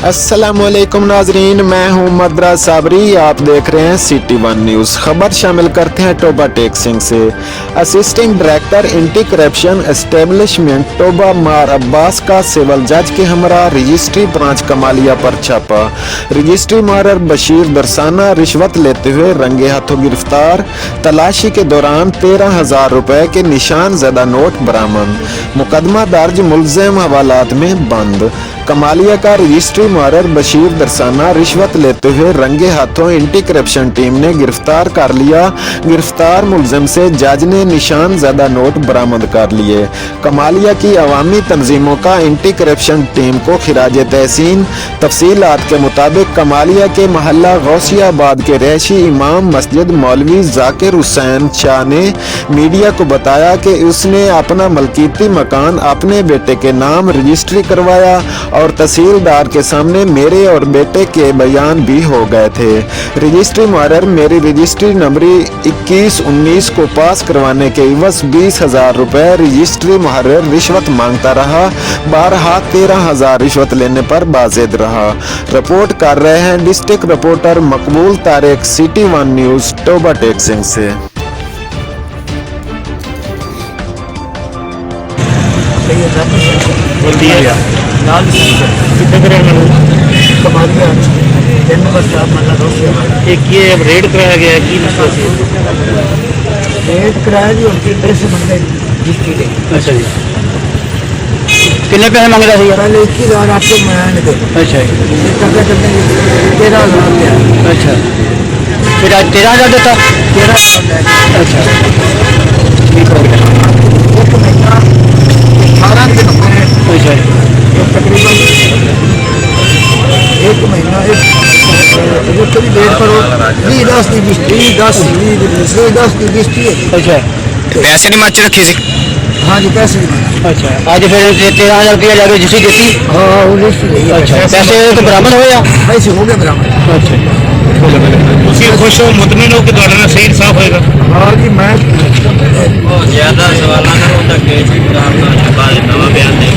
अस्सलामुअलैकुम नाजरीन, मैं हूं मदरा साबरी। आप देख रहे हैं सिटी वन न्यूज़। खबर शामिल करते हैं टोबा टेक सिंह से। Assistant director anti corruption establishment Toba मार अब्बास का सिविल जज के हमरा रजिस्ट्री ब्रांच कमालिया पर छापा। रजिस्ट्री मारर बशीर दरसाना रिश्वत लेते हुए रंगे हाथों गिरफ्तार। तलाशी के दौरान 13,000 रुपए के निशान ज़दा नोट बरामद। मुकदमा दर्ज, मुलजिम हवालात में बंद। कमालिया का रजिस्ट्री मारर बशीर दरसाना रिश्वत लेते हुए रंगे हाथों एंटी करप्शन टीम ने गिरफ्तार कर लिया। गिरफ्तार मुलजिम से जज ने निशान ज़दा नोट बरामद कर लिए। कमालिया की अवामी तंजीमों का एंटी करप्शन टीम को खिराज तहसीन। तफसीलात के मुताबिक कमालिया के महल्ला गौसियाबाद के रहायशी इमाम मस्जिद मौलवी जाकिर हुसैन शाह ने मीडिया को बताया कि उसने अपना मलकीती मकान अपने बेटे के नाम रजिस्ट्री करवाया और तहसीलदार के सामने मेरे और बेटे के बयान भी हो गए थे। रजिस्ट्री मारर मेरी रजिस्ट्री नंबरी 21-19 को पास करवाने के इवज 20,000 रुपए रजिस्ट्री मुहर्रिर रिश्वत मांगता रहा। 12 13,000 रिश्वत लेने पर बाजिद रहा। रिपोर्ट कर रहे हैं district reporter Maqbool Tariq, city one news, Toba Tek Singh से। एक ये अब रेड कराया गया है कि रेड कराया जी उनकी ड्रेस बन गई जिसकी ले। अच्छा जी, कितने पैसे मांगे था भैया? पहले 21,000 आपको मैं दे। अच्छा ये करते करते 13,000 दिया। अच्छा, फिर आज 13,000 देता। 13,000 अच्छा, ठीक हो गया। एक महीना 18 दिन हो गए। अच्छा, तो तकरीबन एक महीना जो कभी डेट पर 10 की किस्ती 10 की किस्ती है। अच्छा, पैसे नहीं मच रखे सी। हाँ जी, पैसे नहीं। अच्छा, आज फिर 13,000 रुपया जाके रजिस्ट्री देती। हाँ, वो लिस्ट नहीं है। अच्छा, पैसे तो बरामद हो या? पैसे हो गए बराबर। अच्छा, ਤੁਸੀਂ ਖੁਸ਼ ਹੋ, ਮੁਤਮਿਨ ਹੋ ਕਿ ਤੁਹਾਡੇ ਨਾਲ ਸਹੀ ਇਨਸਾਫ ਹੋਏਗਾ? हाँ जी, मैं ਜ਼ਿਆਦਾ ਸਵਾਲਾਂ ਨਾਲ ਉਹਦਾ ਕੇਸ ਵੀ ਬਰਾਮਦ ਹੋਇਆ, ਬਾਅਦ ਨਵਾਂ ਬਿਆਨ ਦੇ